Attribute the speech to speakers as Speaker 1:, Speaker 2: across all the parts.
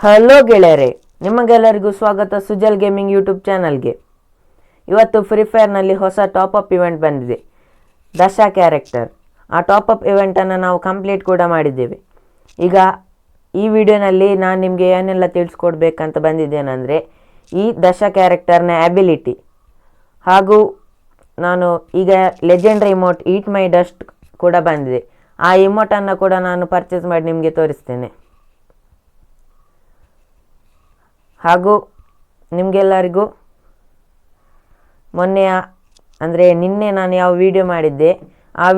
Speaker 1: Hello ಗೆಳೆಯರೆ, ನಿಮಗೆಲ್ಲರಿಗೂ ಸ್ವಾಗತ ಸುಜಲ್ ಗೇಮಿಂಗ್ ಯೂಟ್ಯೂಬ್ ಚಾನಲ್ಗೆ. ಇವತ್ತು ಫ್ರೀ ಫೈರ್ನಲ್ಲಿ ಹೊಸ ಟಾಪಪ್ ಇವೆಂಟ್ ಬಂದಿದೆ, ದಶ ಕ್ಯಾರೆಕ್ಟರ್. ಆ ಟಾಪಪ್ ಇವೆಂಟನ್ನು ನಾವು ಕಂಪ್ಲೀಟ್ ಕೂಡ ಮಾಡಿದ್ದೇವೆ. ಈಗ ಈ ವಿಡಿಯೋನಲ್ಲಿ ನಾನು ನಿಮಗೆ ಏನೆಲ್ಲ ತಿಳಿಸ್ಕೊಡ್ಬೇಕಂತ ಬಂದಿದ್ದೇನೆಂದರೆ, ಈ ದಶ ಕ್ಯಾರೆಕ್ಟರ್ನ ಅಬಿಲಿಟಿ ಹಾಗೂ ನಾನು ಈಗ ಲೆಜೆಂಡ್ರಿ ಇಮೋಟ್ ಈಟ್ ಮೈ ಡಸ್ಟ್ ಕೂಡ ಬಂದಿದೆ. ಆ ಇಮೋಟನ್ನು ಕೂಡ ನಾನು ಪರ್ಚೇಸ್ ಮಾಡಿ ನಿಮಗೆ ತೋರಿಸ್ತೇನೆ. ಹಾಗೂ ನಿಮಗೆಲ್ಲರಿಗೂ ನಿನ್ನೆ ನಾನು ಯಾವ ವಿಡಿಯೋ ಮಾಡಿದ್ದೆ ಆ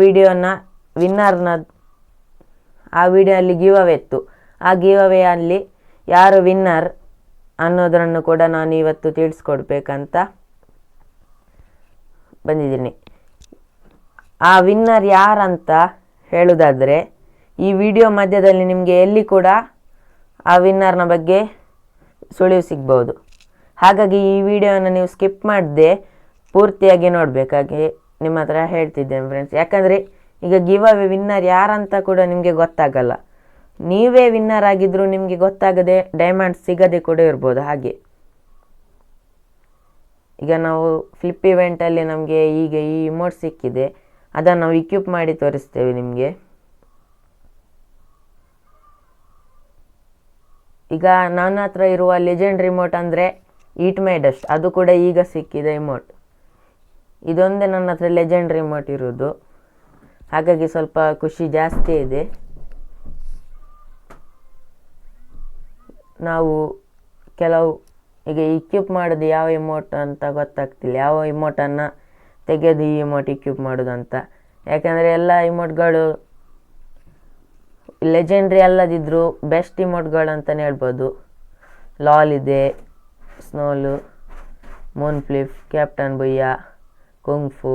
Speaker 1: ವಿಡಿಯೋಲ್ಲಿ ಗಿವ್ ಅವೇ ಇತ್ತು. ಆ ಗಿವ್ ಅವೇ ಅಲ್ಲಿ ಯಾರು ವಿನ್ನರ್ ಅನ್ನೋದನ್ನು ಕೂಡ ನಾನು ಇವತ್ತು ತಿಳಿಸ್ಕೊಡ್ಬೇಕಂತ ಬಂದಿದ್ದೀನಿ. ಆ ವಿನ್ನರ್ ಯಾರಂತ ಹೇಳೋದಾದರೆ, ಈ ವಿಡಿಯೋ ಮಧ್ಯದಲ್ಲಿ ನಿಮಗೆ ಎಲ್ಲಿ ಕೂಡ ಆ ವಿನ್ನರ್ನ ಬಗ್ಗೆ ಸುಳಿವು ಸಿಗ್ಬೋದು. ಹಾಗಾಗಿ ಈ ವಿಡಿಯೋವನ್ನು ನೀವು ಸ್ಕಿಪ್ ಮಾಡದೆ ಪೂರ್ತಿಯಾಗಿ ನೋಡಬೇಕಾಗಿ ನಿಮ್ಮ ಹತ್ರ ಹೇಳ್ತಿದ್ದೇನೆ ಫ್ರೆಂಡ್ಸ್. ಯಾಕಂದರೆ ಈಗ ಗಿವ್ ಅವೇ ವಿನ್ನರ್ ಯಾರಂತ ಕೂಡ ನಿಮಗೆ ಗೊತ್ತಾಗಲ್ಲ. ನೀವೇ ವಿನ್ನರ್ ಆಗಿದ್ದರೂ ನಿಮಗೆ ಗೊತ್ತಾಗದೆ ಡೈಮಂಡ್ ಸಿಗದೆ ಕೂಡ ಇರ್ಬೋದು. ಹಾಗೆ ಈಗ ನಾವು ಫ್ಲಿಪ್ ಇವೆಂಟಲ್ಲಿ ನಮಗೆ ಈಗ ಈ ಇಮೋಟ್ ಸಿಕ್ಕಿದೆ, ಅದನ್ನು ನಾವು ಇಕ್ವಿಪ್ ಮಾಡಿ ತೋರಿಸ್ತೇವೆ ನಿಮಗೆ. ಈಗ ನನ್ನ ಹತ್ರ ಇರುವ ಲೆಜೆಂಡ್ ರಿಮೋಟ್ ಅಂದರೆ ಈಟ್ ಮೈ ಡಸ್ಟ್, ಅದು ಕೂಡ ಈಗ ಸಿಕ್ಕಿದೆ ಇಮೋಟ್. ಇದೊಂದೇ ನನ್ನ ಹತ್ರ ಲೆಜೆಂಡ್ ರಿಮೋಟ್ ಇರೋದು, ಹಾಗಾಗಿ ಸ್ವಲ್ಪ ಖುಷಿ ಜಾಸ್ತಿ ಇದೆ. ನಾವು ಕೆಲವು ಈಗ ಇಕ್ವಿಪ್ ಮಾಡೋದು ಯಾವ ಇಮೋಟ್ ಅಂತ ಗೊತ್ತಾಗ್ತಿಲ್ಲ, ಯಾವ ಇಮೋಟನ್ನು ತೆಗೆದು ಈ ಇಮೋಟ್ ಇಕ್ವಿಪ್ ಮಾಡೋದು ಅಂತ. ಯಾಕಂದರೆ ಎಲ್ಲ ಇಮೋಟ್ಗಳು ಲೆಜೆಂಡ್ರಿ ಅಲ್ಲದಿದ್ದರೂ ಬೆಸ್ಟ್ ಇಮೋಟ್ಗಳು ಅಂತಲೇ ಹೇಳ್ಬೋದು. ಲಾಲ್ ಇದೆ, ಸ್ನೋಲು, ಮೂನ್ ಫ್ಲಿಪ್, ಕ್ಯಾಪ್ಟನ್ ಬುಯ್ಯ, ಕುಂಗ್ಫು,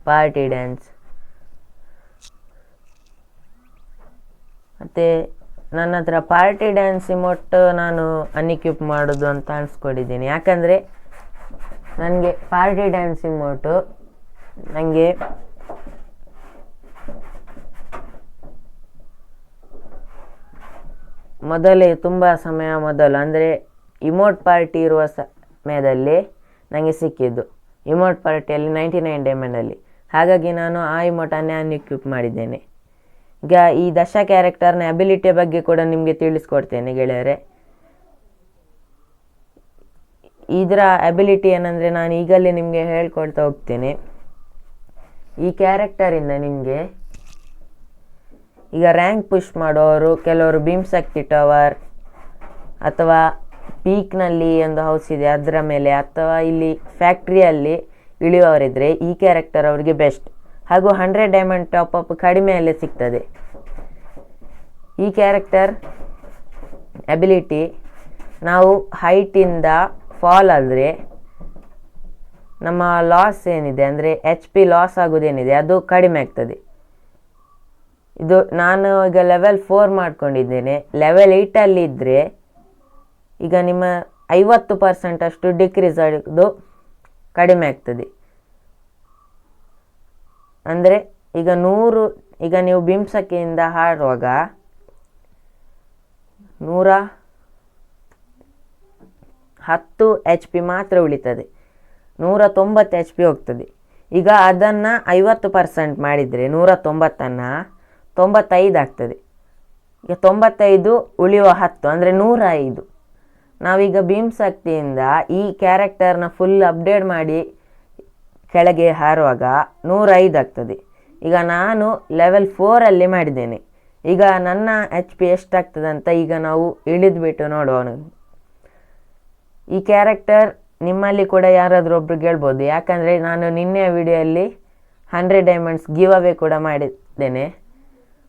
Speaker 1: ಪಾರ್ಟಿ ಡ್ಯಾನ್ಸ್. ಮತ್ತು ನನ್ನ ಹತ್ರ ಪಾರ್ಟಿ ಡ್ಯಾನ್ಸ್ ಇಮೋಟ್ ನಾನು ಅನ್ಇಕ್ವಿಪ್ ಮಾಡೋದು ಅಂತ ಅನಿಸ್ಕೊಂಡಿದ್ದೀನಿ. ಯಾಕಂದರೆ ನನಗೆ ಪಾರ್ಟಿ ಡ್ಯಾನ್ಸ್ ಇಮೋಟು ನನಗೆ ತುಂಬ ಸಮಯ ಮೊದಲು ಅಂದರೆ ಇಮೋಟ್ ಪಾರ್ಟಿ ಇರುವ ಸಮಯದಲ್ಲಿ ನನಗೆ ಸಿಕ್ಕಿದ್ದು. ಇಮೋಟ್ ಪಾರ್ಟಿಯಲ್ಲಿ 99 ಡೈಮಂಡಲ್ಲಿ. ಹಾಗಾಗಿ ನಾನು ಆ ಇಮೋಟನ್ನೇ ಅನ್ಇಕ್ವಿಪ್ ಮಾಡಿದ್ದೇನೆ. ಈಗ ಈ ದಶ ಕ್ಯಾರೆಕ್ಟರ್ನ ಅಬಿಲಿಟಿಯ ಬಗ್ಗೆ ಕೂಡ ನಿಮಗೆ ತಿಳಿಸ್ಕೊಡ್ತೇನೆ ಗೆಳೆಯರೆ. ಇದರ ಅಬಿಲಿಟಿ ಏನಂದರೆ ನಾನು ಈಗಲೇ ನಿಮಗೆ ಹೇಳ್ಕೊಳ್ತಾ ಹೋಗ್ತೇನೆ. ಈ ಕ್ಯಾರೆಕ್ಟರಿಂದ ನಿಮಗೆ ಈಗ ರ್ಯಾಂಕ್ ಪುಷ್ ಮಾಡೋರು, ಕೆಲವರು ಭೀಮ್ಶಕ್ತಿ ಟವರ್ ಅಥವಾ ಪೀಕ್ನಲ್ಲಿ ಒಂದು ಹೌಸ್ ಇದೆ ಅದರ ಮೇಲೆ, ಅಥವಾ ಇಲ್ಲಿ ಫ್ಯಾಕ್ಟ್ರಿಯಲ್ಲಿ ಇಳಿಯುವವರಿದ್ದರೆ ಈ ಕ್ಯಾರೆಕ್ಟರ್ ಅವರಿಗೆ ಬೆಸ್ಟ್. ಹಾಗೂ 100 ಡೈಮಂಡ್ ಟಾಪಪ್ ಕಡಿಮೆಯಲ್ಲೇ ಸಿಗ್ತದೆ. ಈ ಕ್ಯಾರೆಕ್ಟರ್ ಅಬಿಲಿಟಿ ನಾವು ಹೈಟಿಂದ ಫಾಲ್ ಆದರೆ ನಮ್ಮ ಲಾಸ್ ಏನಿದೆ ಅಂದರೆ HP ಲಾಸ್ ಆಗೋದೇನಿದೆ ಅದು ಕಡಿಮೆ ಆಗ್ತದೆ. ಇದು ನಾನು ಈಗ ಲೆವೆಲ್ 4 ಮಾಡ್ಕೊಂಡಿದ್ದೇನೆ. ಲೆವೆಲ್ 8ಅಲ್ಲಿ ಇದ್ದರೆ ಈಗ ನಿಮ್ಮ 50% ಅಷ್ಟು ಡಿಕ್ರೀಸ್ ಆಗೋದು ಕಡಿಮೆ ಆಗ್ತದೆ. ಅಂದರೆ ಈಗ 100 ಈಗ ನೀವು ಭೀಮ್ಸಕ್ಕಿಯಿಂದ ಆಡುವಾಗ 110 HP ಮಾತ್ರ ಉಳಿತದೆ, 190 HP ಹೋಗ್ತದೆ. ಈಗ ಅದನ್ನು 50% ಮಾಡಿದರೆ 190ಅನ್ನು 95 ಆಗ್ತದೆ. ಈಗ 95 ಉಳಿಯುವ 10 ಅಂದರೆ 105. ನಾವೀಗ ಭೀಮ್ಶಕ್ತಿಯಿಂದ ಈ ಕ್ಯಾರೆಕ್ಟರ್ನ ಫುಲ್ ಅಪ್ಡೇಟ್ ಮಾಡಿ ಕೆಳಗೆ ಹಾರುವಾಗ 105 ಆಗ್ತದೆ. ಈಗ ನಾನು ಲೆವೆಲ್ 4ಅಲ್ಲಿ ಮಾಡಿದ್ದೇನೆ. ಈಗ ನನ್ನ HP ಎಷ್ಟಾಗ್ತದೆ ಅಂತ ಈಗ ನಾವು ಇಳಿದ್ಬಿಟ್ಟು ನೋಡೋಣ. ಈ ಕ್ಯಾರೆಕ್ಟರ್ ನಿಮ್ಮಲ್ಲಿ ಕೂಡ ಯಾರಾದರೂ ಒಬ್ರು ಹೇಳ್ಬೋದು, ಯಾಕಂದರೆ ನಾನು ನಿನ್ನೆ ವಿಡಿಯೋಲ್ಲಿ 100 ಡೈಮಂಡ್ಸ್ ಗಿವ್ ಅವೇ ಕೂಡ ಮಾಡಿದ್ದೇನೆ.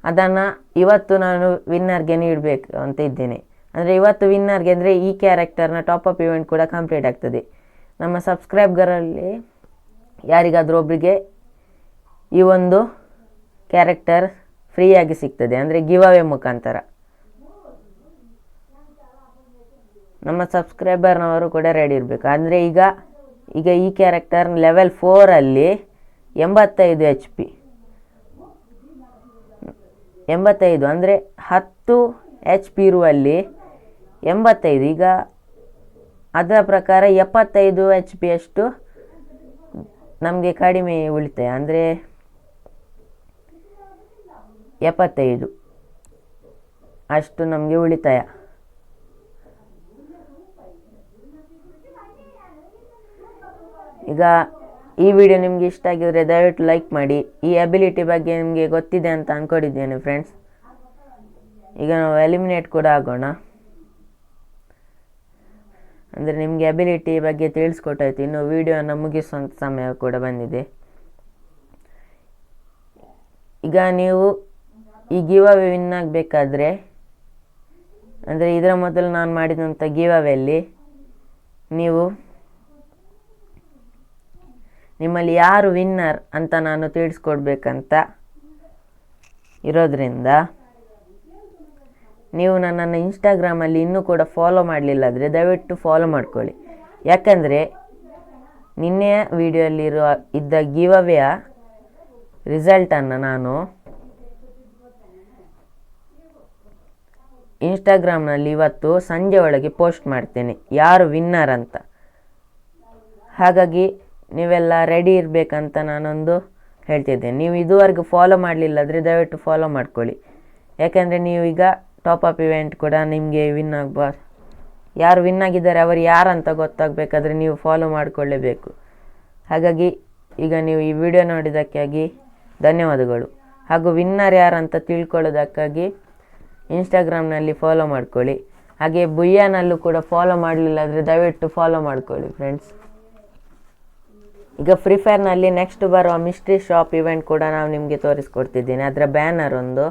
Speaker 1: ಅದನ್ನು ಇವತ್ತು ನಾನು ವಿನ್ನರ್ಗೆ ನೀಡಬೇಕು ಅಂತ ಇದ್ದೇನೆ. ಅಂದರೆ ಇವತ್ತು ವಿನ್ನರ್ಗೆ ಅಂದರೆ ಈ ಕ್ಯಾರೆಕ್ಟರ್ನ ಟಾಪಪ್ ಇವೆಂಟ್ ಕೂಡ ಕಂಪ್ಲೀಟ್ ಆಗ್ತದೆ. ನಮ್ಮ ಸಬ್ಸ್ಕ್ರೈಬರಲ್ಲಿ ಯಾರಿಗಾದರೂ ಒಬ್ಬರಿಗೆ ಈ ಒಂದು ಕ್ಯಾರೆಕ್ಟರ್ ಫ್ರೀಯಾಗಿ ಸಿಗ್ತದೆ, ಅಂದರೆ ಗಿವ್ ಅವೇ ಮುಖಾಂತರ. ನಮ್ಮ ಸಬ್ಸ್ಕ್ರೈಬರ್ನವರು ಕೂಡ ರೆಡಿ ಇರಬೇಕು. ಅಂದರೆ ಈಗ ಈ ಕ್ಯಾರೆಕ್ಟರ್ ಲೆವೆಲ್ 4ಅಲ್ಲಿ 85 HP 85 ಅಂದರೆ 10 HP ಇರುವಲ್ಲಿ 85. ಈಗ ಅದರ ಪ್ರಕಾರ 75 HP ಅಷ್ಟು ನಮಗೆ ಕಡಿಮೆ ಉಳಿತಾಯ, ಅಂದರೆ 75 ಅಷ್ಟು ನಮಗೆ ಉಳಿತಾಯ. ಈಗ ಈ ವಿಡಿಯೋ ನಿಮಗೆ ಇಷ್ಟ ಆಗಿದ್ರೆ ದಯವಿಟ್ಟು ಲೈಕ್ ಮಾಡಿ. ಈ ಅಬಿಲಿಟಿ ಬಗ್ಗೆ ನಿಮಗೆ ಗೊತ್ತಿದೆ ಅಂತ ಅಂದ್ಕೊಂಡಿದ್ದೇನೆ ಫ್ರೆಂಡ್ಸ್. ಈಗ ನಾವು ಎಲಿಮಿನೇಟ್ ಕೂಡ ಆಗೋಣ. ಅಂದರೆ ನಿಮಗೆ ಅಬಿಲಿಟಿ ಬಗ್ಗೆ ತಿಳಿಸ್ಕೊಟ್ಟಾಯ್ತು. ಇನ್ನು ವಿಡಿಯೋನ ಮುಗಿಸುವಂಥ ಸಮಯ ಕೂಡ ಬಂದಿದೆ. ಈಗ ನೀವು ಈ ಗಿವ್ ಅವೇ ವಿನ್ ಆಗಬೇಕಾದ್ರೆ, ಅಂದರೆ ಇದರ ಮೊದಲು ನಾನು ಮಾಡಿದಂಥ ಗಿವ್ ಅವೇಯಲ್ಲಿ ನೀವು ನಿಮ್ಮಲ್ಲಿ ಯಾರು ವಿನ್ನರ್ ಅಂತ ನಾನು ತಿಳಿಸ್ಕೊಡ್ಬೇಕಂತ ಇರೋದ್ರಿಂದ ನೀವು ನನ್ನನ್ನು ಇನ್ಸ್ಟಾಗ್ರಾಮಲ್ಲಿ ಇನ್ನೂ ಕೂಡ ಫಾಲೋ ಮಾಡಲಿಲ್ಲಾದರೆ ದಯವಿಟ್ಟು ಫಾಲೋ ಮಾಡ್ಕೊಳ್ಳಿ. ಯಾಕಂದರೆ ನಿನ್ನೆಯ ವಿಡಿಯೋಲ್ಲಿರುವ ಗಿವ್ ಅವೇಯ ರಿಸಲ್ಟನ್ನು ನಾನು ಇನ್ಸ್ಟಾಗ್ರಾಮ್ನಲ್ಲಿ ಇವತ್ತು ಸಂಜೆ ಒಳಗೆ ಪೋಸ್ಟ್ ಮಾಡ್ತೇನೆ, ಯಾರು ವಿನ್ನರ್ ಅಂತ. ಹಾಗಾಗಿ ನೀವೆಲ್ಲ ರೆಡಿ ಇರಬೇಕಂತ ನಾನೊಂದು ಹೇಳ್ತಿದ್ದೇನೆ. ನೀವು ಇದುವರೆಗೂ ಫಾಲೋ ಮಾಡಲಿಲ್ಲಾದರೆ ದಯವಿಟ್ಟು ಫಾಲೋ ಮಾಡ್ಕೊಳ್ಳಿ. ಯಾಕೆಂದರೆ ನೀವು ಈಗ ಟಾಪ್ ಅಪ್ ಇವೆಂಟ್ ಕೂಡ ನಿಮಗೆ ವಿನ್ ಆಗಬಾರ್ದು. ಯಾರು ವಿನ್ ಆಗಿದ್ದಾರೆ ಅವರು ಯಾರಂತ ಗೊತ್ತಾಗಬೇಕಾದ್ರೆ ನೀವು ಫಾಲೋ ಮಾಡಿಕೊಳ್ಳೇಬೇಕು. ಹಾಗಾಗಿ ಈಗ ನೀವು ಈ ವಿಡಿಯೋ ನೋಡಿದ್ದಕ್ಕಾಗಿ ಧನ್ಯವಾದಗಳು. ಹಾಗೂ ವಿನ್ನರ್ ಯಾರಂತ ತಿಳ್ಕೊಳ್ಳೋದಕ್ಕಾಗಿ ಇನ್ಸ್ಟಾಗ್ರಾಮ್ನಲ್ಲಿ ಫಾಲೋ ಮಾಡ್ಕೊಳ್ಳಿ. ಹಾಗೆ ಬುಯ್ಯಾನಲ್ಲೂ ಕೂಡ ಫಾಲೋ ಮಾಡಲಿಲ್ಲಾದರೆ ದಯವಿಟ್ಟು ಫಾಲೋ ಮಾಡ್ಕೊಳ್ಳಿ ಫ್ರೆಂಡ್ಸ್. ಈಗ ಫ್ರೀ ಫೈರ್ನಲ್ಲಿ ನೆಕ್ಸ್ಟ್ ಬರುವ ಮಿಸ್ಟ್ರಿ ಶಾಪ್ ಇವೆಂಟ್ ಕೂಡ ನಾವು ನಿಮಗೆ ತೋರಿಸ್ಕೊಡ್ತಿದ್ದೀನಿ, ಅದರ ಬ್ಯಾನರ್ ಒಂದು.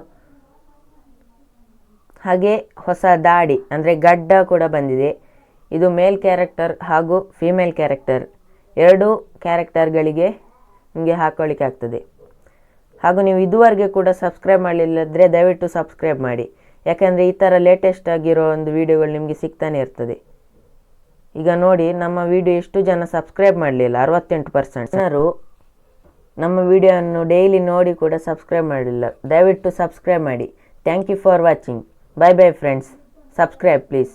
Speaker 1: ಹಾಗೆ ಹೊಸ ದಾಡಿ ಅಂದರೆ ಗಡ್ಡ ಕೂಡ ಬಂದಿದೆ. ಇದು ಮೇಲ್ ಕ್ಯಾರೆಕ್ಟರ್ ಹಾಗೂ ಫೀಮೇಲ್ ಕ್ಯಾರೆಕ್ಟರ್ ಎರಡೂ ಕ್ಯಾರೆಕ್ಟರ್ಗಳಿಗೆ ನಿಮಗೆ ಹಾಕೊಳ್ಳಿಕ್ಕೆ ಆಗ್ತದೆ. ಹಾಗೂ ನೀವು ಇದುವರೆಗೆ ಕೂಡ ಸಬ್ಸ್ಕ್ರೈಬ್ ಮಾಡಲಿಲ್ಲದ್ರೆ ದಯವಿಟ್ಟು ಸಬ್ಸ್ಕ್ರೈಬ್ ಮಾಡಿ. ಯಾಕೆಂದರೆ ಈ ಥರ ಲೇಟೆಸ್ಟ್ ಆಗಿರೋ ಒಂದು ವಿಡಿಯೋಗಳು ನಿಮಗೆ ಸಿಗ್ತಾನೆ ಇರ್ತದೆ. ಈಗ ನೋಡಿ, ನಮ್ಮ ವಿಡಿಯೋ ಎಷ್ಟು ಜನ ಸಬ್ಸ್ಕ್ರೈಬ್ ಮಾಡಲಿಲ್ಲ, 68%. ಜನರು ನಮ್ಮ ವಿಡಿಯೋವನ್ನು ಡೈಲಿ ನೋಡಿ ಕೂಡ ಸಬ್ಸ್ಕ್ರೈಬ್ ಮಾಡಲಿಲ್ಲ. ದಯವಿಟ್ಟು ಸಬ್ಸ್ಕ್ರೈಬ್ ಮಾಡಿ. Thank you for watching. Bye bye friends. Subscribe please.